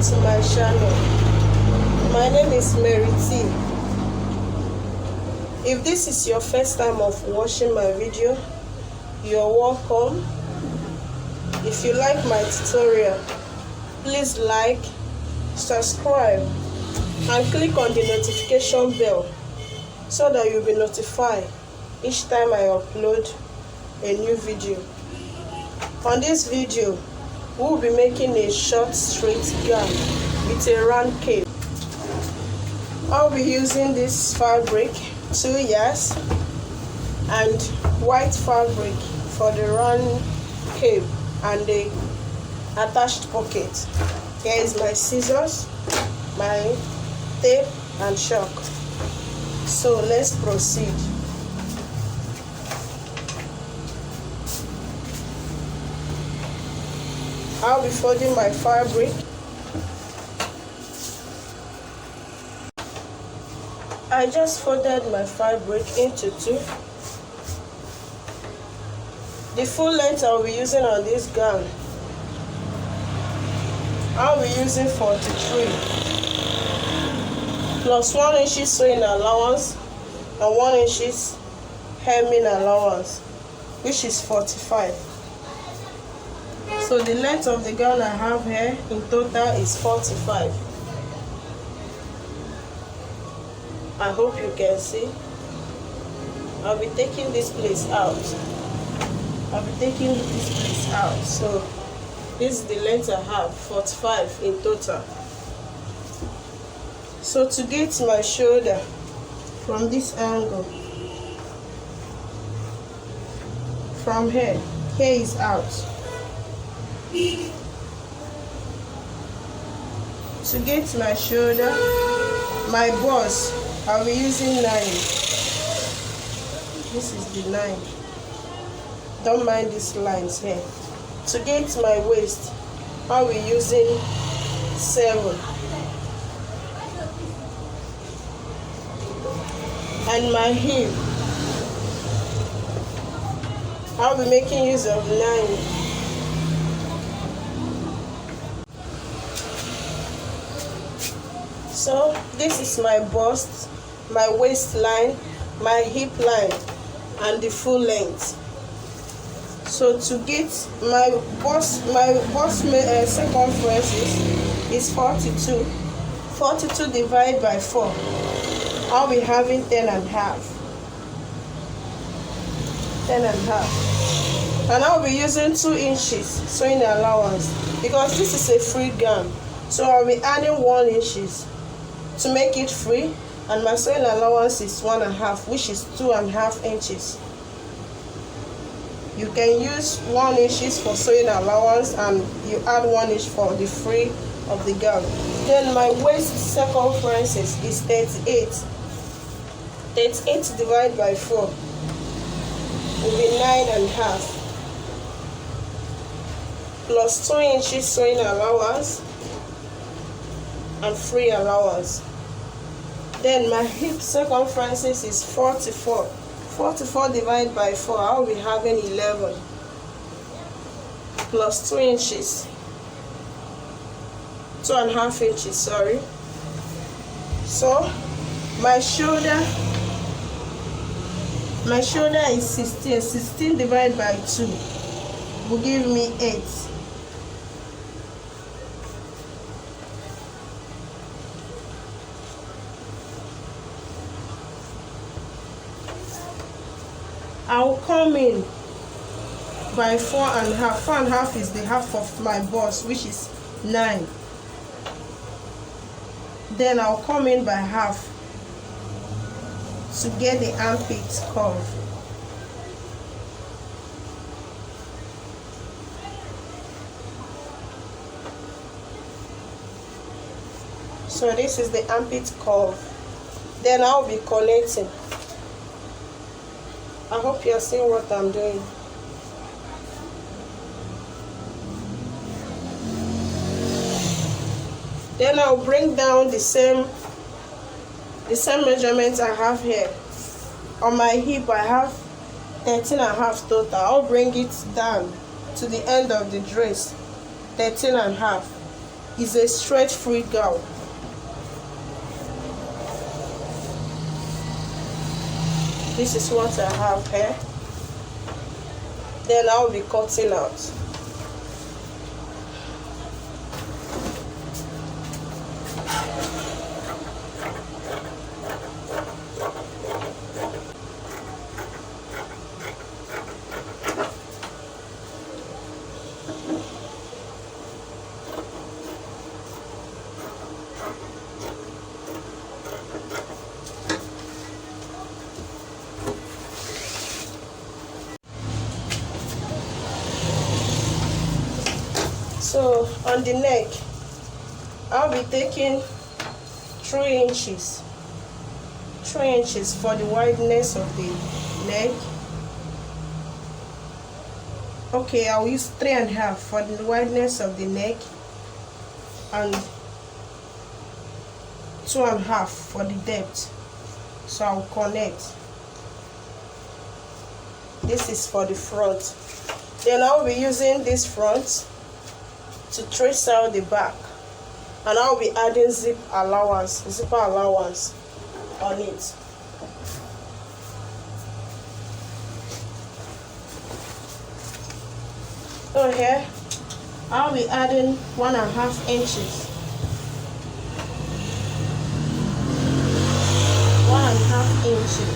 to my channel. My name is Mary T. If this is your first time of watching my video, you're welcome. If you like my tutorial, please like, subscribe, and click on the notification bell so that you'll be notified each time I upload a new video. On this video, we'll be making a short straight gown with a round cape. I'll be using this fabric, 2 yards, and white fabric for the round cape and the attached pocket. Here is my scissors, my tape and chalk. So let's proceed. I'll be folding my fabric. I just folded my fabric into 2. The full length I'll be using on this gown, I'll be using 43 plus 1 inch sewing allowance and 1 inch hemming allowance, which is 45. So the length of the gown I have here in total is 45. I hope you can see. I'll be taking this place out. So this is the length I have, 45 in total. So to get my shoulder from this angle, from here is out. To get my shoulder, my bust, I'll be using 9. This is the 9. Don't mind these lines here. To get my waist, I'll be using 7. And my hip, I'll be making use of 9. So this is my bust, my waistline, my hip line, and the full length. So to get my bust circumference is 42. 42 divided by 4. I'll be having 10 and a half. 10 and a half. And I'll be using 2 inches sewing allowance because this is a free gown. So I'll be adding 1 inches to make it free, and my sewing allowance is 1.5, which is 2.5 inches. You can use 1 inches for sewing allowance and you add 1 inch for the free of the gown. Then my waist circumference is 38. 38 divided by 4 will be 9.5 plus 2 inches sewing allowance and free allowance. Then my hip circumference is 44. 44 divided by 4, I'll be having 11 plus 2 inches, 2.5 inches, sorry. So my shoulder is 16. 16 divided by 2 will give me 8. I'll come in by 4.5. 4.5 is the half of my bust, which is 9. Then I'll come in by half to get the armpit curve. So this is the armpit curve. Then I'll be connecting. I hope you're seeing what I'm doing. Then I'll bring down the same measurements I have here. On my hip I have 13.5 total. I'll bring it down to the end of the dress, 13.5. is a straight free gown. This is what I have here. Then I'll be cutting out. So on the neck, I'll be taking 3 inches. 3 inches for the wideness of the neck. Okay, I'll use 3.5 for the wideness of the neck and 2.5 for the depth. So I'll connect. This is for the front. Then I'll be using this front to trace out the back, and I'll be adding zipper allowance on it. So here I'll be adding 1.5 inches. 1.5 inches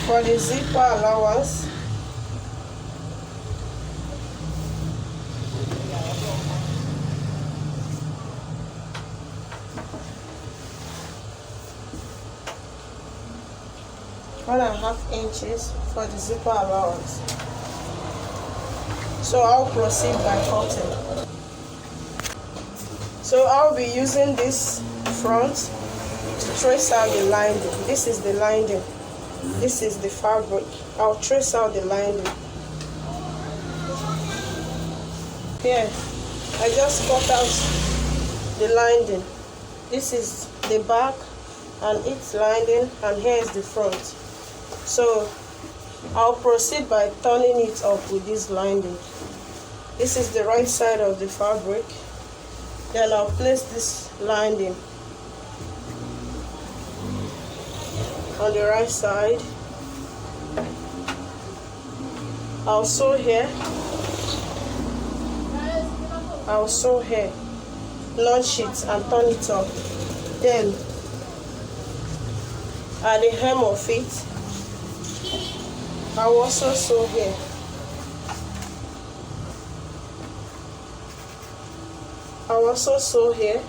for the zipper allowance. One and a half inches for the zipper allowance. So I'll proceed by cutting. So I'll be using this front to trace out the lining. This is the lining. This is the fabric. I'll trace out the lining. Here, I just cut out the lining. This is the back and its lining, and here is the front. So I'll proceed by turning it up with this lining. This is the right side of the fabric. Then I'll place this lining on the right side. I'll sew here. I'll sew here, launch it and turn it up. Then at the hem of it, I will also sew here. I will also sew here.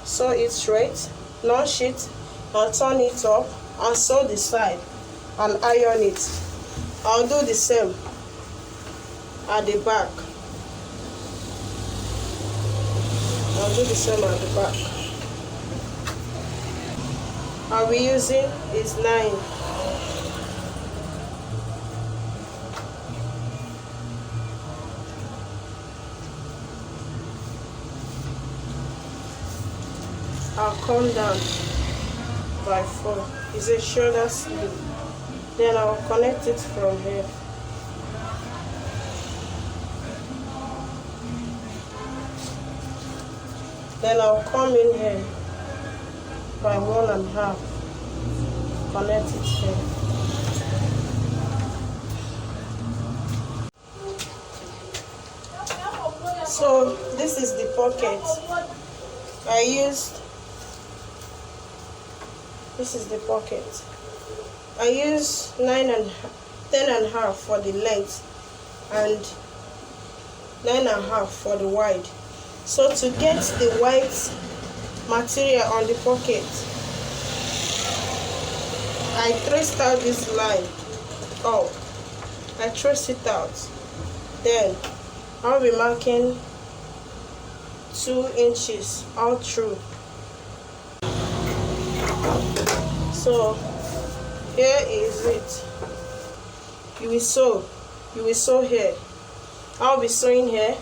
Sew it straight, launch it, and turn it up, and sew the side and iron it. I'll do the same at the back. I'll do the same at the back. I'll be using is 9. I'll come down by 4. It's a shoulder sleeve. Then I'll connect it from here. Then I'll come in here by 1.5. Connect it here. So this is the pocket. This is the pocket. I use 10.5 for the length and 9.5 for the wide. So to get the white material on the pocket, I traced out this line. Oh, I traced it out. Then I'll be marking 2 inches all through. So here is it. You will sew here. I'll be sewing here,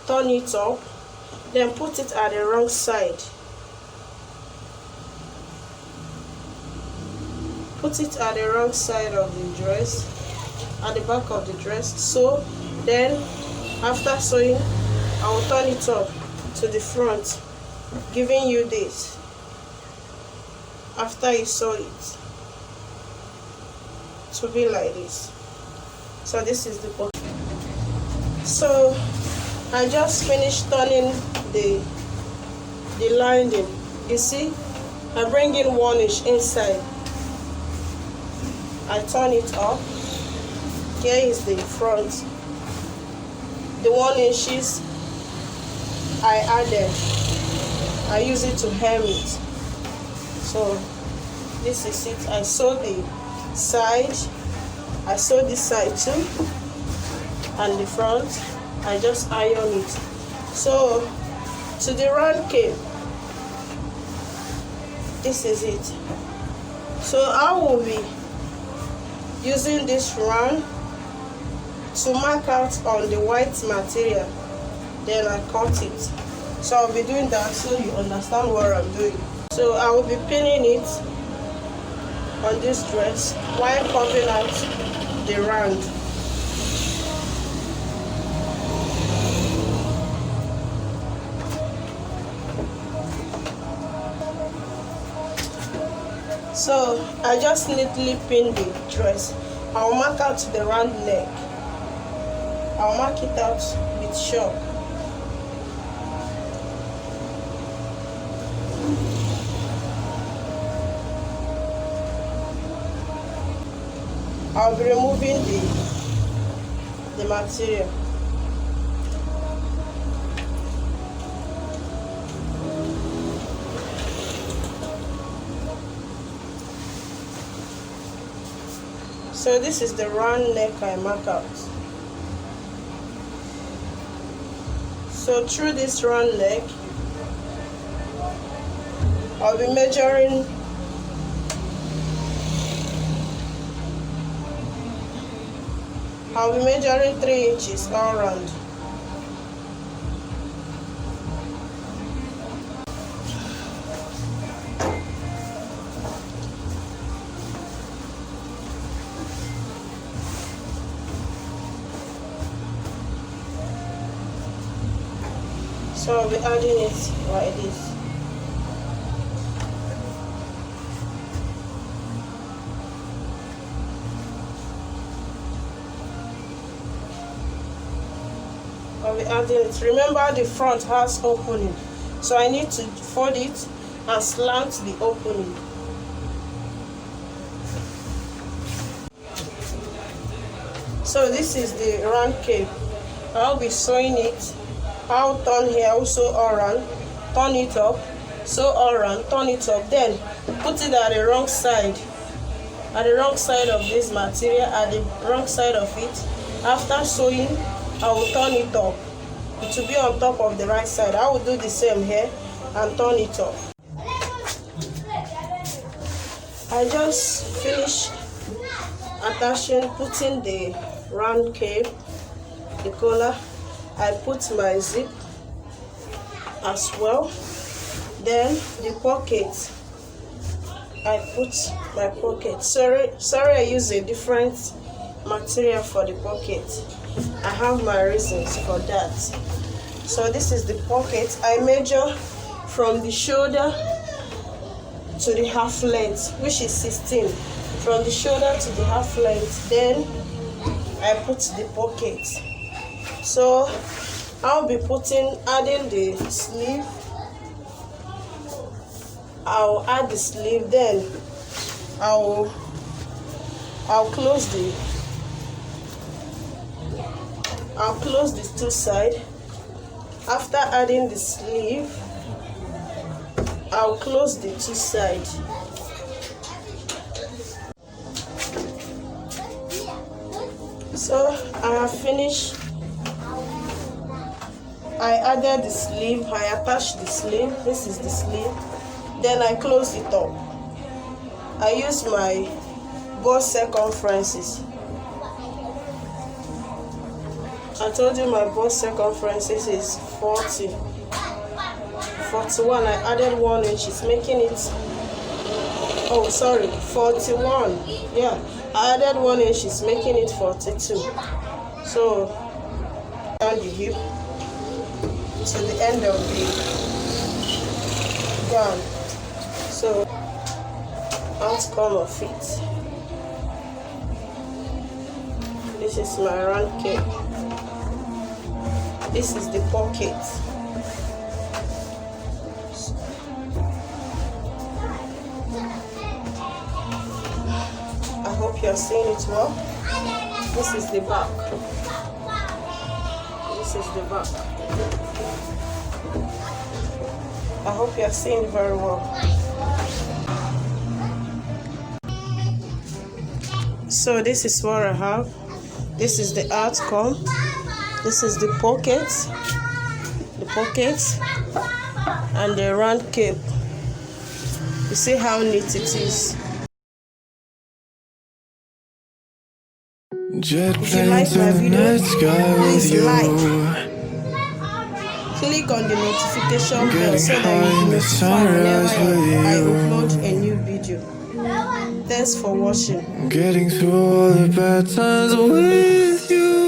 turn it up, then put it at the wrong side. Put it at the wrong side of the dress, at the back of the dress. So then after sewing, I will turn it up to the front, giving you this after you sew it to be like this. So this is the pocket. So I just finished turning the lining. You see, I bring in 1 inch inside, I turn it up. Here is the front. The 1 inches I added, I use it to hem it. So this is it. I sew the side, I sew this side too, and the front I just iron it. So to the round cape, this is it. So I will be using this round to mark out on the white material, then I cut it. So I'll be doing that so you understand what I'm doing. So I will be pinning it on this dress while covering out the round. So I just neatly pin the dress. I'll mark out the round neck. I'll mark it out with chalk. I'll be removing the material. So this is the round neck I mark out. So through this round neck, I'll be measuring I'll be measuring 3 inches all around. So I'll be adding it like this. I'll be adding it. Remember, the front has opening, so I need to fold it and slant the opening. So this is the round cape. I'll be sewing it. I'll turn here also around, turn it up, sew around, turn it up, then put it at the wrong side of this material, at the wrong side of it. After sewing, I will turn it up. It will be on top of the right side. I will do the same here and turn it up. I just finished attaching, putting the round cape, the collar. I put my zip as well. Then the pocket, I put my pocket. Sorry, I use a different material for the pocket. I have my reasons for that. So this is the pocket. I measure from the shoulder to the half length, which is 16. From the shoulder to the half length, then I put the pocket. So I'll be adding the sleeve. I'll add the sleeve, then I'll close the two sides. After adding the sleeve, I'll close the two sides. So I have finished. I added the sleeve, I attached the sleeve, this is the sleeve, then I close it up. I use my bust circumferences. I told you my bust circumferences is 40. 41, I added 1 inch, it's making it, 41. Yeah, I added 1 inch, it's making it 42. So, down the hip. to the end of the gown. So outcome of it. This is my round cape. This is the pocket. I hope you are seeing it well. This is the back. This is the back. I hope you are seeing it very well. So this is what I have. This is the outcome. This is the pocket, and the round cape. You see how neat it is. If you like my video, please like, click on the notification bell so that you will be notified whenever I upload a new video. Thanks for watching. Getting through all the bad times with you.